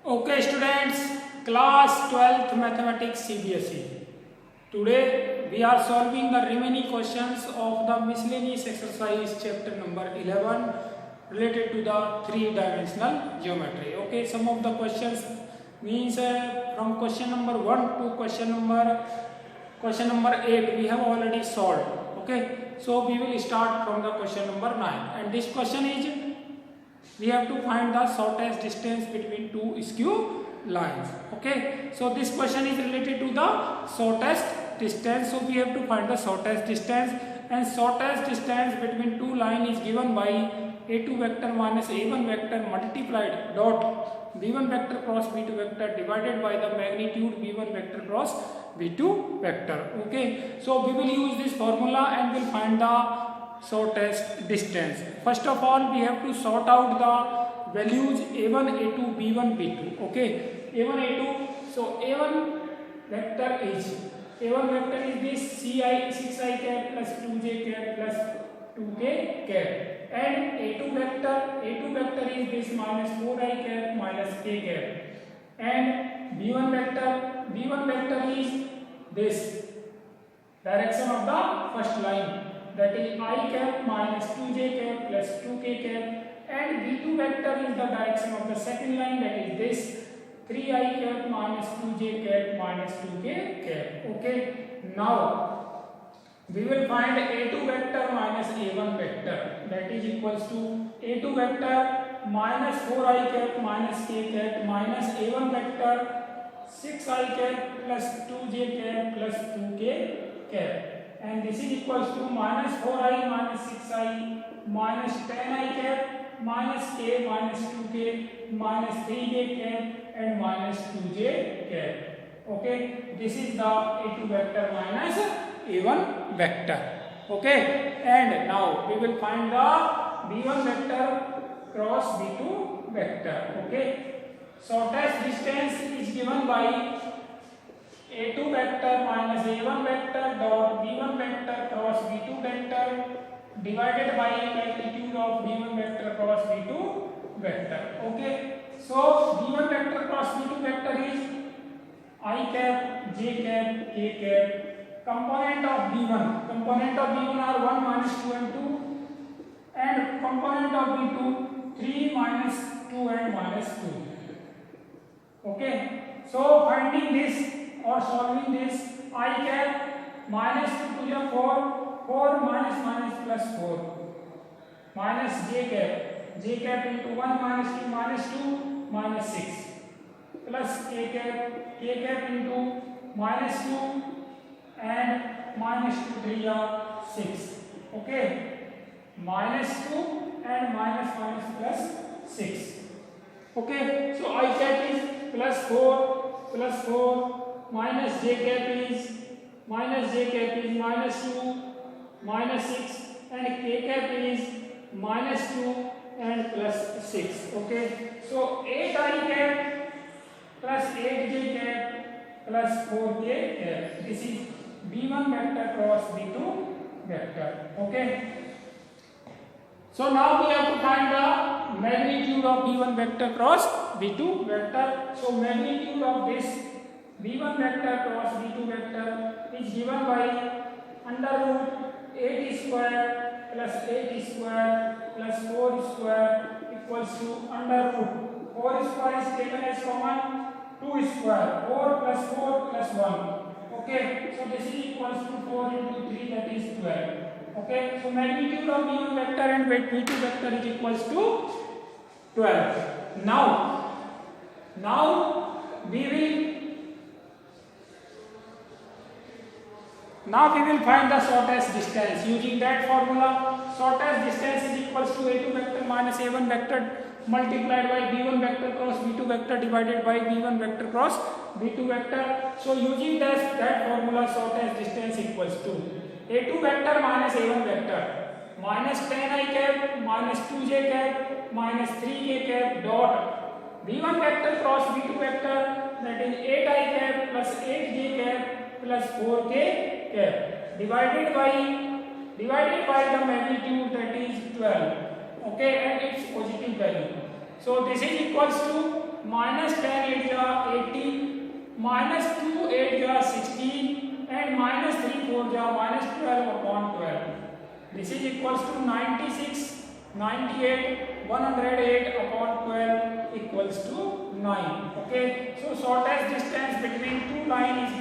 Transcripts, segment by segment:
Okay, students, class 12th mathematics CBSE. Today we are solving the remaining questions of the miscellaneous exercise chapter number 11 related to the three-dimensional geometry. Okay, some of the questions means from question number 1 to question number 8 we have already solved. Okay, so we will start from the question number 9, and this question is we have to find the shortest distance between two skew lines. Okay, so this question is related to the shortest distance, so we have to find the shortest distance, and shortest distance between two lines is given by a2 vector minus a1 vector multiplied dot b1 vector cross b2 vector divided by the magnitude b1 vector cross b2 vector. Okay, so we will use this formula and will find the shortest distance. First of all, we have to sort out the values a1, a2, b1, b2. Okay, a1, a2. So a1 vector is this ci 6i cap plus 2j cap plus 2k cap, and a2 vector is this minus 4i cap minus k cap, and b1 vector is this direction of the first line, that is I cap minus 2j cap plus 2k cap, and b2 vector is the direction of the second line, that is this 3i cap minus 2j cap minus 2k cap. Okay, now we will find a2 vector minus a1 vector, that is equals to a2 vector minus 4i cap minus k cap minus a1 vector 6i cap plus 2j cap plus 2k cap, and this is equals to minus 4i minus 6i minus 10i cap minus k minus 2k minus 3j cap and minus 2j cap. Okay, this is the a2 vector minus a1 vector. Okay, and now we will find the b1 vector cross b2 vector. Okay, shortest distance is given by a2 vector minus a1 vector dot b1 vector cross b2 vector divided by magnitude of b1 vector cross b2 vector. Okay, so b1 vector cross b2 vector is I cap, j cap, k cap. Component of b1 are 1 minus 2 and 2, and component of b2 3 minus 2 and minus 2. Okay, so finding this or solving this, I cap minus 2 to the 4 minus minus plus 4 minus j cap into 1 minus 2 minus 2 minus 6 plus k cap into minus 2 and minus 2 3 are 6. Okay, minus 2 and minus minus plus 6. Okay, so I cap is plus 4 minus j cap is minus 2 minus 6, and k cap is minus 2 and plus 6. Okay, so 8i cap plus 8j cap plus 4k cap. This is b1 vector cross b2 vector. Okay, so now we have to find the magnitude of b1 vector cross b2 vector. So magnitude of this b1 vector cross b2 vector is given by under root 8 square plus 8 square plus 4 square equals to under root 4 square is taken as common, 2 square, 4 plus 1. Okay, so this is equals to 4 into 3, that is 12. Okay, so magnitude of b1 vector and b2 vector is equals to 12. Now we will find the shortest distance using that formula. Shortest distance is equals to a2 vector minus a1 vector multiplied by b1 vector cross b2 vector divided by b1 vector cross b2 vector. So using that formula, shortest distance equals to a2 vector minus a1 vector minus 10i cap minus 2j cap minus 3k cap dot b1 vector cross b2 vector, that is 8i cap plus 8j cap plus 4k cap divided by the magnitude, that is 12. Okay, and its positive value. So this is equals to minus 10 8 ja 80, minus 2 8 ja 16, and minus 3 4 ja minus 12 upon 12. This is equals to 96, 98, 108 upon 12 equals to 9. Okay, so shortest distance between two line is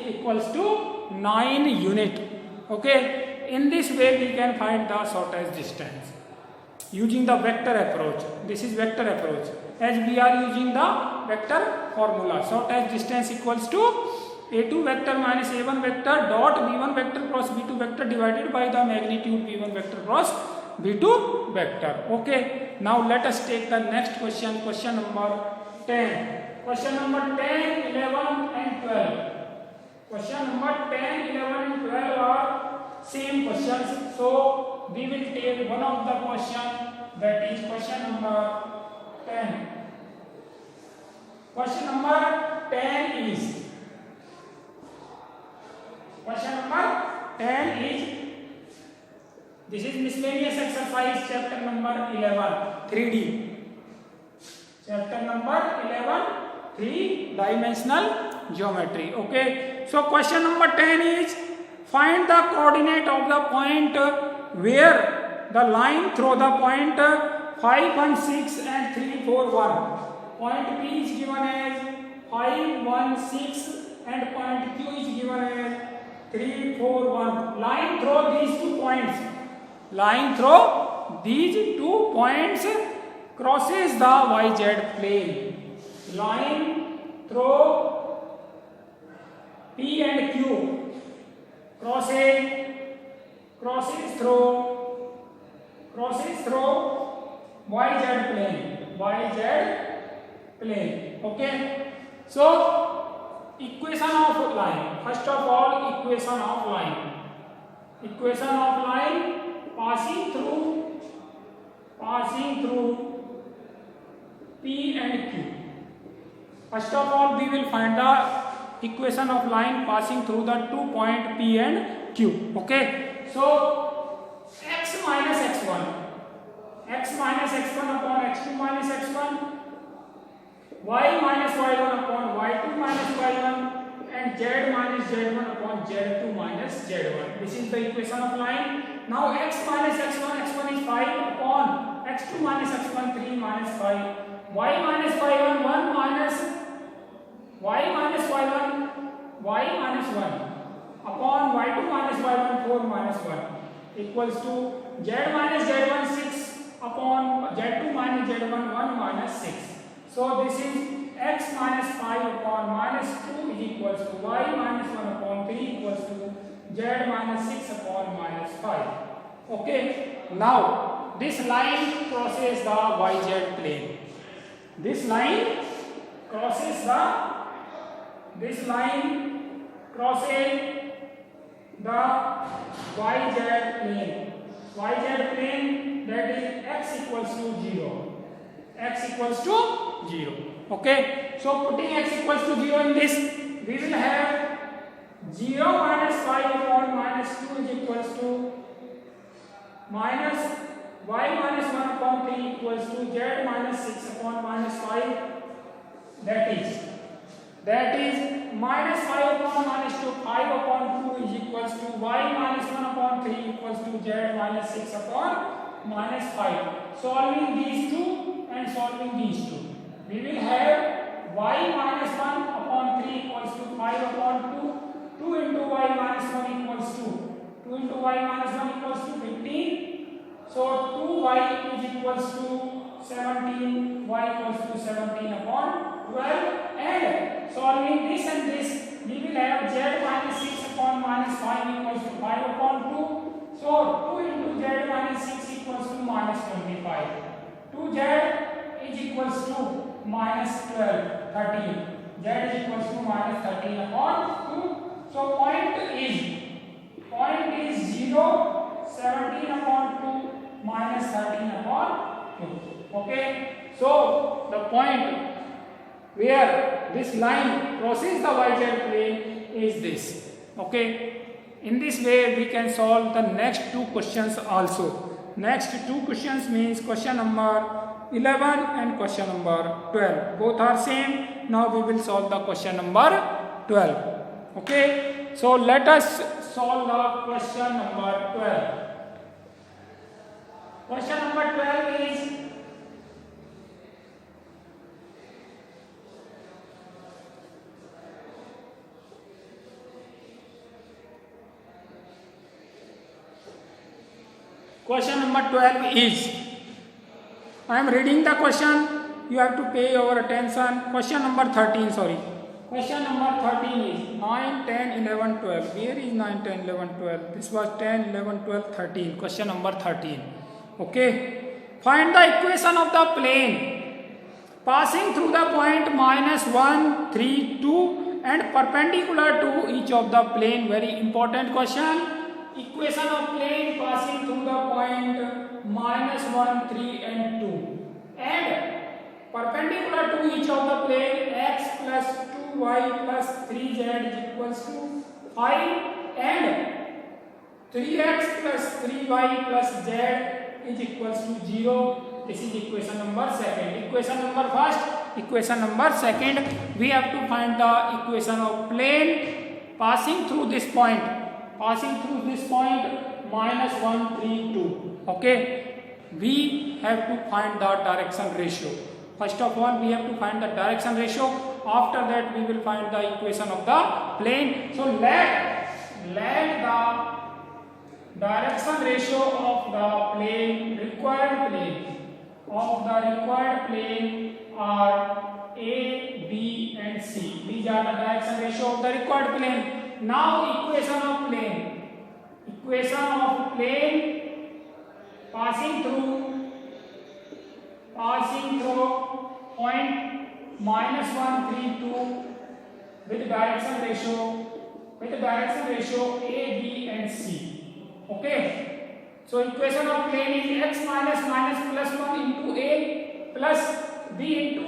equals to 9 unit. Okay, in this way we can find the shortest distance using the vector approach. This is vector approach, as we are using the vector formula. Shortest distance equals to a2 vector minus a1 vector dot b1 vector cross b2 vector divided by the magnitude b1 vector cross b2 vector. Okay, now let us take the next question, question number 10. Question number 10, 11 and 12. Question number 10, 11 and 12 are same questions. So we will take one of the question, that is question number 10. Question number 10 is, question number 10 is, this is miscellaneous exercise chapter number 11, 3D. Chapter number 11, 3-dimensional geometry. Okay, so question number 10 is, find the coordinate of the point where the line through the point 5, 1, 6 and 3, 4, 1. Point P is given as 5, 1, 6 and point Q is given as 3, 4, 1. Line through these 2 points. Line through these 2 points crosses the YZ plane. Line through P and Q crosses through YZ plane. Okay, so equation of line. First of all, equation of line. Equation of line passing through P and Q. First of all, we will find the equation of line passing through the 2 point P and Q. Okay, so x minus x1 upon x2 minus x1, y minus y1 upon y2 minus y1, and z minus z1 upon z2 minus z1. This is the equation of line. Now x minus x1 is 5 upon x2 minus x1 3 minus 5, y minus y1 1 minus y minus y1 y minus 1 upon y2 minus y1 4 minus 1 equals to z minus z1 6 upon z2 minus z1 1 minus 6. So this is x minus 5 upon minus 2 is equals to y minus 1 upon 3 equals to z minus 6 upon minus 5. Okay, now this line crosses the YZ plane. This line crosses the YZ plane. YZ plane, that is x equals to 0. X equals to 0. Okay, so putting x equals to 0 in this, we will have 0 minus 5 upon minus 2 is equals to minus y minus 1 upon 3 equals to z minus 6 upon minus 5. That is minus 5 upon minus 2, 5 upon 2 is equals to y minus 1 upon 3 equals to z minus 6 upon minus 5. Solving these two and solving these two, we will have y minus 1 upon 3 equals to 5 upon 2, 2 into y minus 1 equals to 2 into y minus 1 equals to 15. So 2y is equals to 17, y equals to 17 upon 12, and solving this and this, we will have z minus 6 upon minus 5 equals to 5 upon 2. So 2 into z minus 6 equals to minus 25. 2z is equals to minus 12, 13. Z is equals to minus 13 upon 2. So point is 0, 17 upon 2 minus 13 upon 2. Okay, so the point where this line crosses the YZ plane is this. Okay, in this way we can solve the next two questions also. Next two questions means question number 11 and question number 12. Both are same. Now we will solve the question number 12. Okay. So let us solve the question number 12. Question number 12 is question number 12 is, I am reading the question, you have to pay your attention. Question number 13, sorry. Question number 13 is 9, 10, 11, 12. Where is 9, 10, 11, 12? This was 10, 11, 12, 13. Question number 13. Okay. Find the equation of the plane passing through the point minus 1, 3, 2 and perpendicular to each of the plane. Very important question. Equation of plane passing through the point minus 1, 3 and 2 and perpendicular to each of the plane x plus 2y plus 3z is equals to 5 and 3x plus 3y plus z is equals to 0. This is equation number second. Equation number first, equation number second, we have to find the equation of plane passing through this point. Passing through this point minus 1, 3, 2. Okay. We have to find the direction ratio. First of all, we have to find the direction ratio. After that, we will find the equation of the plane. So let the direction ratio of the plane, required plane are A, B and C. These are the direction ratio of the required plane. Now equation of plane passing through point minus 1, 3, 2 with direction ratio A, B and C. Okay. So equation of plane is x minus plus 1 into A plus B into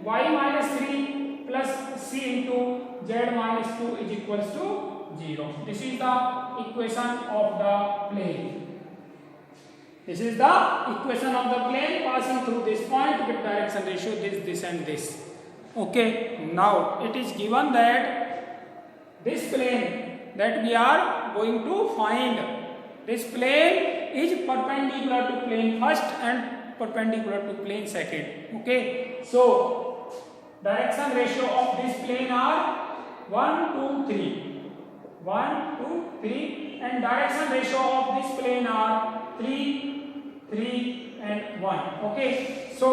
y minus 3 plus C into z minus 2 is equals to 0. This is the equation of the plane. This is the equation of the plane passing through this point with direction ratio this and this. Okay. Now it is given that this plane that we are going to find, this plane is perpendicular to plane first and perpendicular to plane second. Okay. So direction ratio of this plane are 1, 2, 3. 1, 2, 3 and direction ratio of this plane are 3, 3 and 1. Okay. So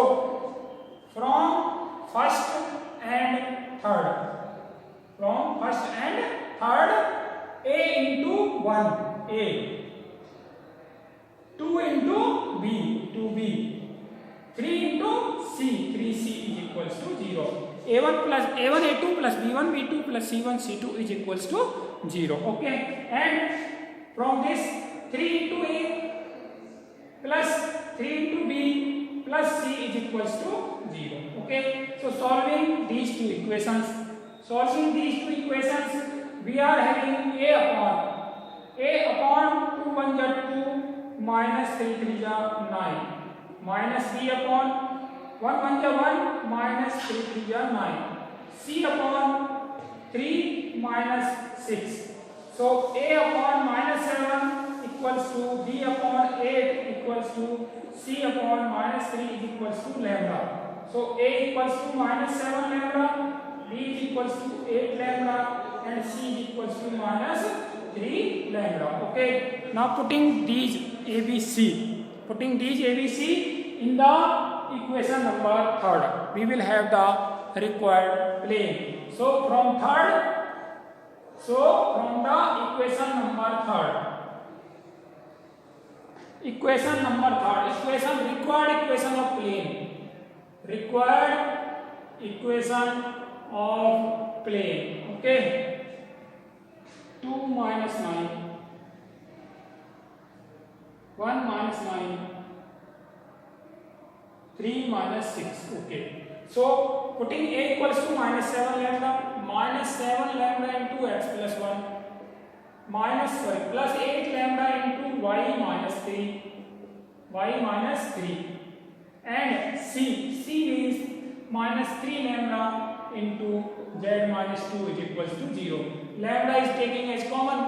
from first and third. A into 1 A. 2 into B 2B. 3 into C 3C is equals to 0. A1 plus A1 A2 plus B1 B2 plus C1 C2 is equals to 0. Okay. And from this 3 into A plus 3 into B plus C is equals to 0. Okay. So solving these two equations, we are having A upon 2 1 2 minus 3 3 9 minus B upon 1 1 1 minus 3 3 9 C upon 3 minus 6. So A upon minus 7 equals to B upon 8 equals to C upon minus 3 is equals to lambda. So A equals to minus 7 lambda, B is equals to 8 lambda and C is equals to minus 3 lambda. Okay. Now putting these ABC in the equation number third, we will have the required plane. So from the equation number third, required equation of plane, okay. 2 minus 9, 1 minus 9, 3 minus 6. Okay. So putting A equals to minus 7 lambda into x plus 1 plus 8 lambda into y minus 3 and C C means minus 3 lambda into z minus 2 is equals to 0. Lambda is taking as common,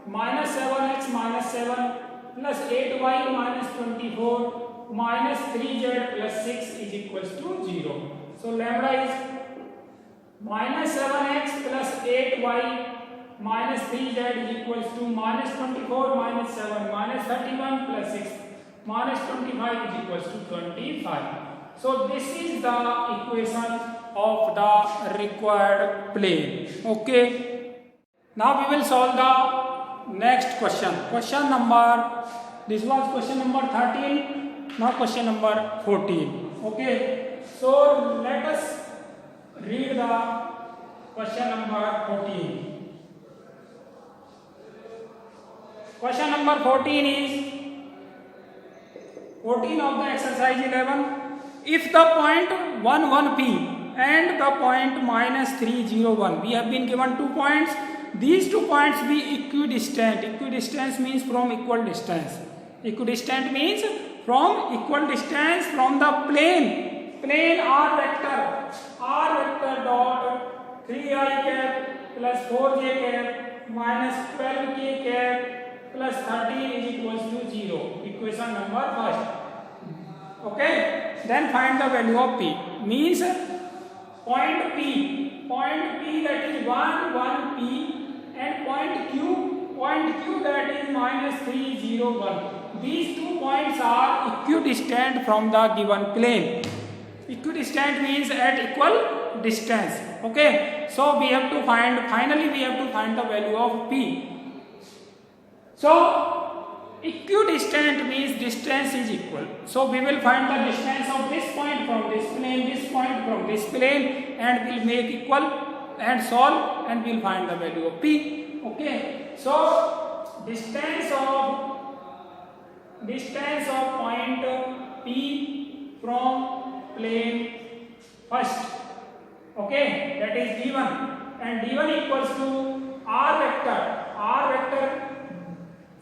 minus 7x minus 7 plus 8y minus 24 minus 3z plus 6 is equals to 0. So lambda is minus 7x plus 8y minus 3z is equals to minus 24 minus 7 minus 31 plus 6 minus 25 is equals to 25. So this is the equation of the required plane. Okay. Now we will solve the next question. Question number, this was question number 13. Now question number 14. Okay. So let us read the question number 14. Question number 14 is 14 of the exercise 11. If the point 11p and the point minus 301, we have been given 2 points. These 2 points be equidistant. Equidistance means from equal distance. Equidistant means from equal distance from the plane. Plane R vector. R vector dot 3i cap plus 4j cap minus 12k cap plus 13 is equals to 0. Equation number first. Okay. Then find the value of p. Means point P that is 1p and point Q that is minus 301. These 2 points are equidistant from the given plane. Equidistant means at equal distance. Okay. So we have to find, finally we have to find the value of p. So equidistant means distance is equal. So we will find the distance of this point from this point from this plane, and we'll make equal and solve, and we'll find the value of p. Okay. So distance of point P from plane first. Okay, that is d1, and d1 equals to r vector.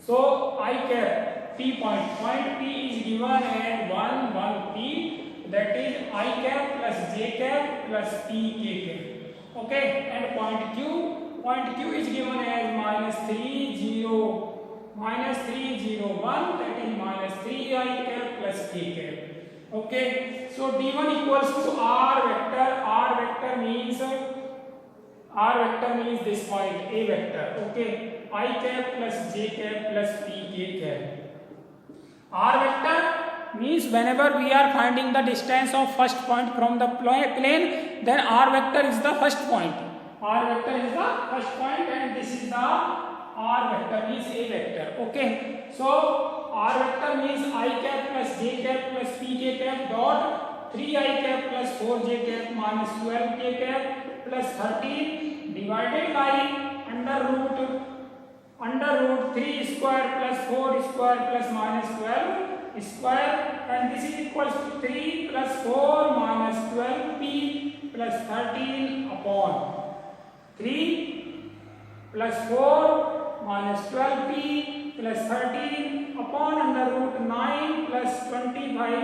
So I cap P point P is given as 1 P, that is I cap plus j cap plus P k cap. Okay, and point Q is given as minus 301, that is minus 3i cap plus k cap. Okay, so d1 equals to r vector. R vector means this point A vector. Okay. I cap plus j cap plus p k cap. R vector means whenever we are finding the distance of first point from the plane, then r vector is the first point. R vector is the first point, and this is the r vector means A vector. Okay. So r vector means I cap plus j cap plus p k cap dot 3i cap plus 4j cap minus 12k cap plus 13 divided by under root 3 square plus 4 square plus minus 12 square, and this is equals to 3 plus 4 minus 12p plus 13 upon 3 plus 4 minus 12p plus 13 upon under root 9 plus 25,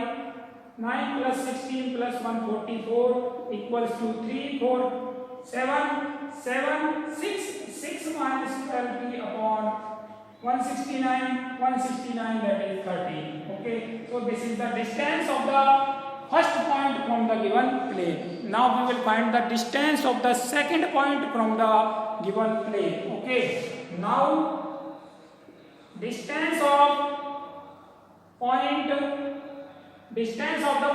9 plus 16 plus 144 equals to 3, 4, 7, 6 minus 12p upon 169 that is 13. Okay, so this is the distance of the first point from the given plane. Now we will find the distance of the second point from the given plane. Okay, now distance of the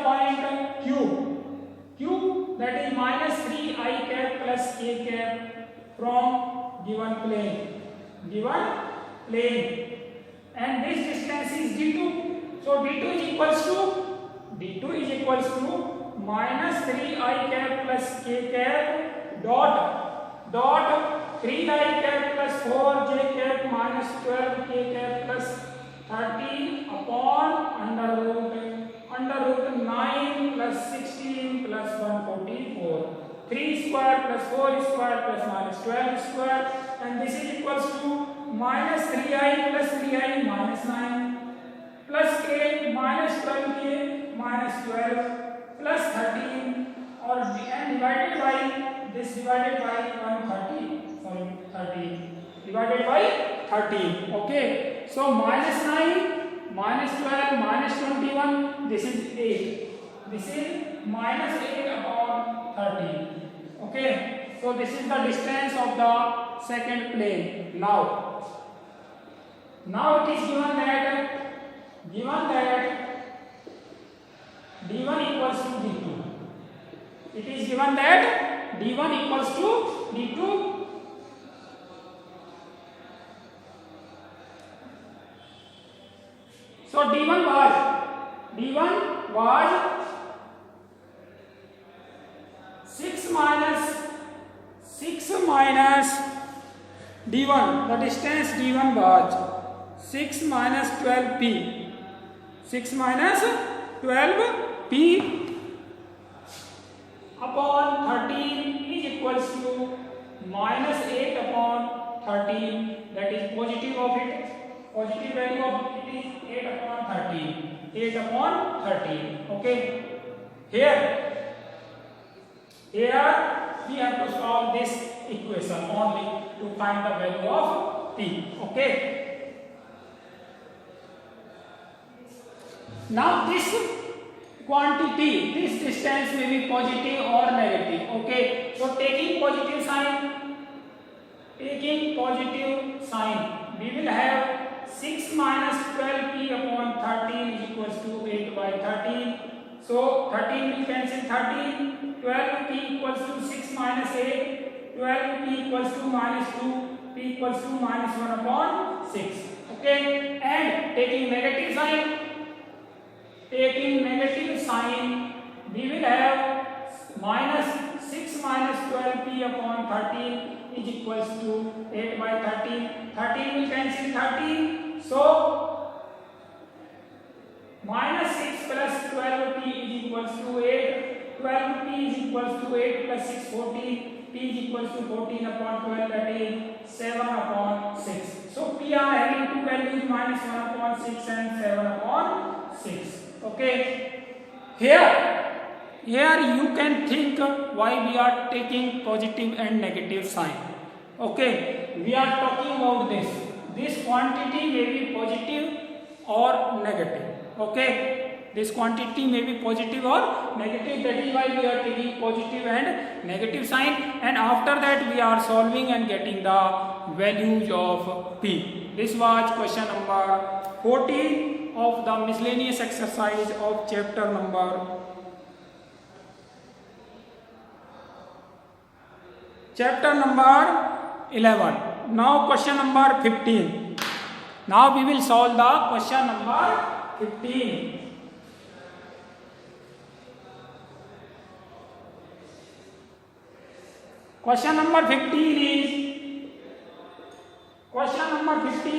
point Q, that is minus 3i cap plus k cap from given plane, and this distance is d2. So d2 is equals to minus 3i cap plus k cap dot 3i cap plus 4j cap minus 12k cap plus 13 upon under root 9 plus 16 plus 144. 3 square plus 4 square plus minus 12 square, and this is equals to minus 3i plus 3i minus 9 plus k minus 12k minus 12 divided by 130, sorry 30 divided by 13. Okay, so minus 9, minus 12, minus 21, this is 8. This is minus 8 upon 13. Okay, so this is the distance of the second plane. Now it is given that d1 equals to d2. It is given that d1 equals to d2. So d1 was 6 minus d1. The distance d1 was 6 minus 12p. 6 minus 12p upon 13 is equals to minus 8 upon 13. That is positive of it. Positive value of it is 8 upon 13. 8 upon 13. Okay. Here we have to solve this equation only to find the value of p. Okay. Now this quantity, this distance may be positive or negative. Okay. So taking positive sign, we will have 6 minus 12p upon 13 is equals to 8 by 13. So 13 will cancel 13. 12p equals to 6 minus 8. 12p equals to minus 2. P equals to minus 1 upon 6. Okay. And taking negative sign, we will have minus 6 minus 12p upon 13 is equals to 8 by 13. 13 will cancel 13. So minus 6 plus 12p is equals to 8. 12p is equals to 8 plus 6, 14. P is equals to 14 upon 12, that is 7 upon 6. So P are having two values, minus 1 upon 6 and 7 upon 6. Okay. Here you can think why we are taking positive and negative sign. Okay. We are talking about this. This quantity may be positive or negative. Okay. This quantity may be positive or negative. That is why we are taking positive and negative sign. And after that we are solving and getting the values of P. This was question number 14 of the miscellaneous exercise of chapter number 11. Now question number 15. Now we will solve the question number 15. Question number 15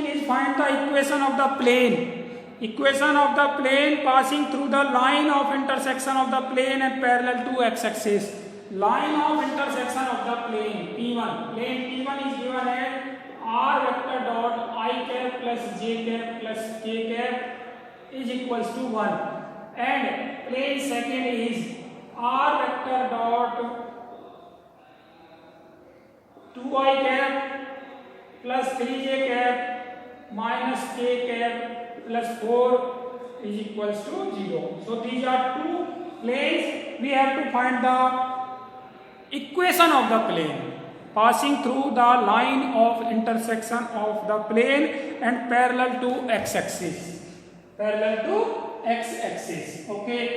is find the equation of the plane. Equation of the plane passing through the line of intersection of the plane and parallel to x-axis. Line of intersection of the plane P1. Plane P1 is given as r vector dot I cap plus j cap plus k cap is equals to 1. And plane second is r vector dot 2i cap plus 3j cap minus k cap plus 4 is equals to 0. So these are two planes. We have to find the equation of the plane passing through the line of intersection of the plane and parallel to x-axis. Okay.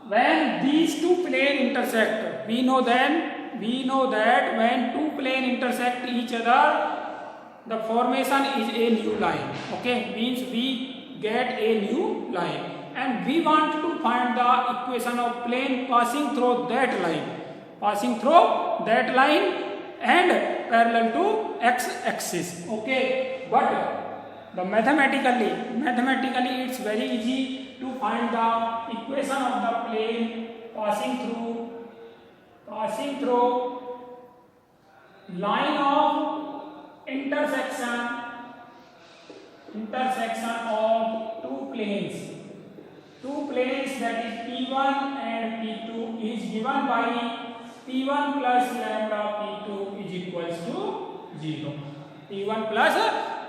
When these two planes intersect, we know that when two planes intersect each other, the formation is a new line. Okay, means we get a new line, and we want to find the equation of plane passing through that line and parallel to x-axis. Okay, but the mathematically it's very easy to find the equation of the plane passing through line of intersection of two planes. Two planes, that is P1 and P2, is given by P1 plus lambda P2 is equals to 0. P1 plus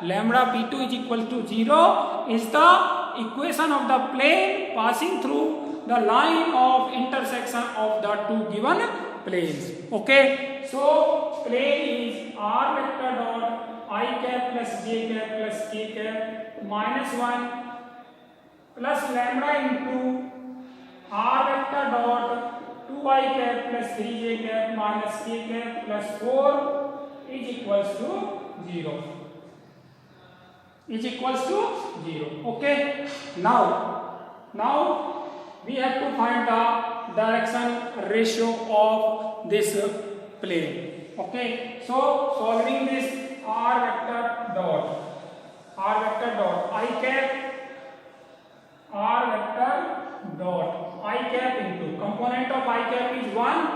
lambda P2 is equals to 0 is the equation of the plane passing through the line of intersection of the two given planes. Okay, so plane is r vector dot I cap plus j cap plus k cap minus 1 plus lambda into r vector dot 2I cap plus 3j cap minus k cap plus 4 is equals to 0. Is equals to 0. Okay. Now we have to find the direction ratio of this plane. Okay. So solving this r vector dot I cap I cap into component of I cap is 1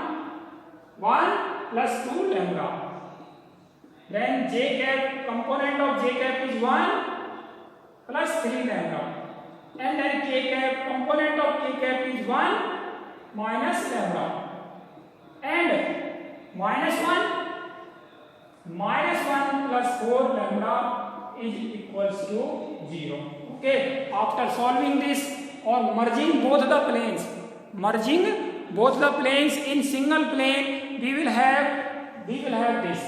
plus 2 lambda. Then j cap, component of j cap is 1 plus 3 lambda. And then k cap, component of k cap is 1 minus lambda. And minus 1 plus 4 lambda is equals to 0. Okay. After solving this or merging both the planes in single plane, we will have this,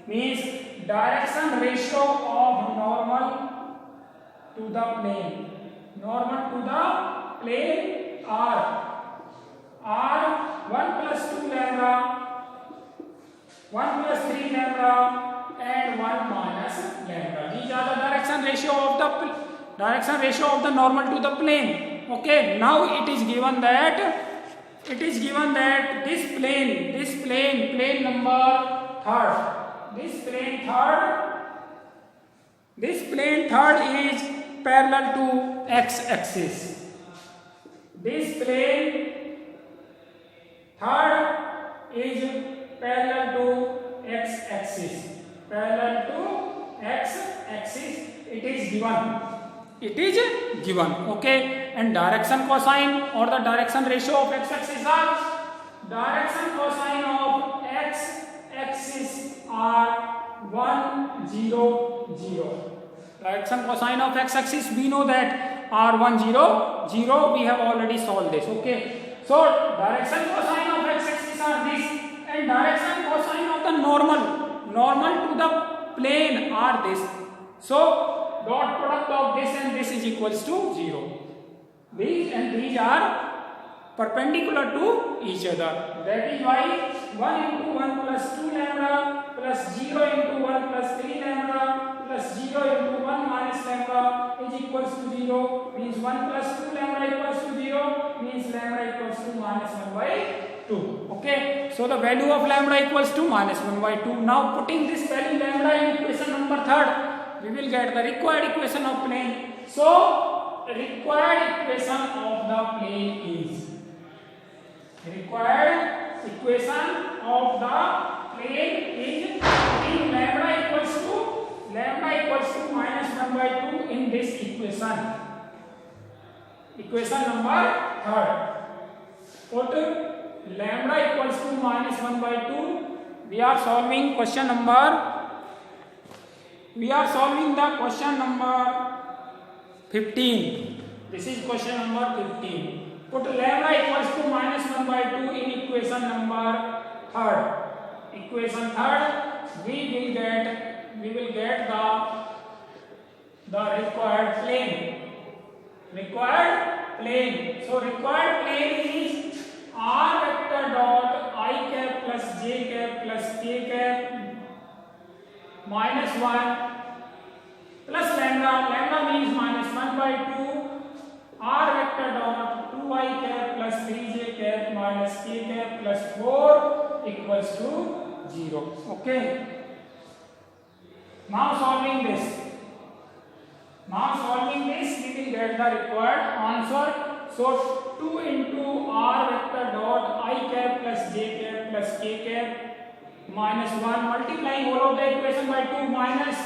means direction ratio of normal to the plane r 1 plus 2 lambda, 1 plus 3 lambda and 1 minus lambda. These are the direction ratio of the normal to the plane. Okay, now it is given that this plane number third, this plane third is parallel to x-axis. This plane third is parallel to x-axis. It is given. Okay, and direction cosine or the direction ratio of x-axis are direction cosine of x-axis are 1 0 0. Direction cosine of x-axis we know that are 1 0 0. We have already solved this. Okay, so direction cosine of x-axis are this, and direction cosine of the normal to the plane are this. So dot product of this and this is equals to 0. These are perpendicular to each other. That is why 1 into 1 plus 2 lambda plus 0 into 1 plus 3 lambda plus 0 into 1 minus lambda is equals to 0. Means 1 plus 2 lambda equals to 0. Means lambda equals to minus 1 by 2. Okay. So the value of lambda equals to minus 1 by 2. Now putting this value lambda in equation number third, we will get the required equation of plane. So required equation of the plane is in lambda equals to minus 1 by 2 in this equation. Equation number third. Put lambda equals to minus 1 by 2. We are solving the question number 15. This is question number 15. Put lambda equals to minus 1 by 2 in equation number third. Equation third, we will get the required plane. So required plane is r vector dot I cap plus j cap plus k cap minus 1 plus lambda means minus 1 by 2 r vector dot 2I cap plus 3j cap minus k cap plus 4 equals to 0. Okay. Now solving this, we will get the required answer. So 2 into r vector dot I cap plus j cap plus k cap minus 1 multiplying whole of the equation by 2 minus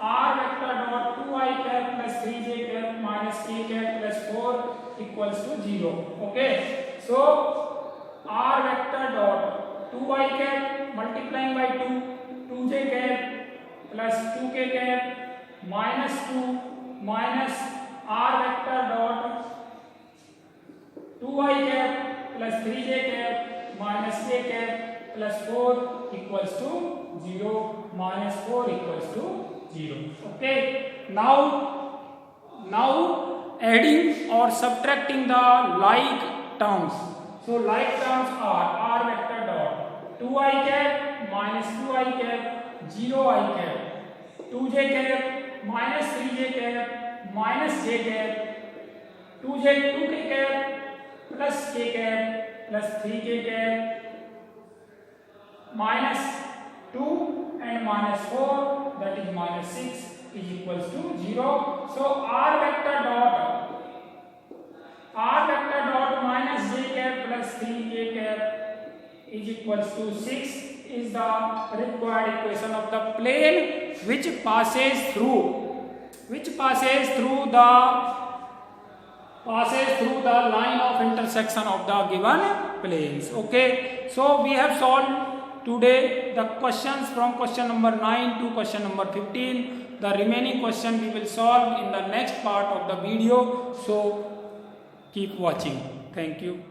r vector dot 2I cap plus 3j cap minus k cap plus 4 equals to 0. Okay. So r vector dot 2 2y cap multiplying by 2, 2j cap plus 2k cap minus 2 minus r vector dot 2y cap plus 3j cap minus k cap plus 4 equals to 0, minus 4 equals to 0. Okay, now adding or subtracting the like terms. So like terms are r vector dot 2i cap minus 2i cap 0i cap 2j cap minus 3j cap minus j cap 2k cap plus k cap plus 3k cap minus 2 and minus 4, that is minus 6 is equals to 0. So r vector dot minus j cap plus 3k cap is equals to 6 is the required equation of the plane which passes through the line of intersection of the given planes. Okay, so we have solved today the questions from question number 9 to question number 15. The remaining question we will solve in the next part of the video, so keep watching. Thank you.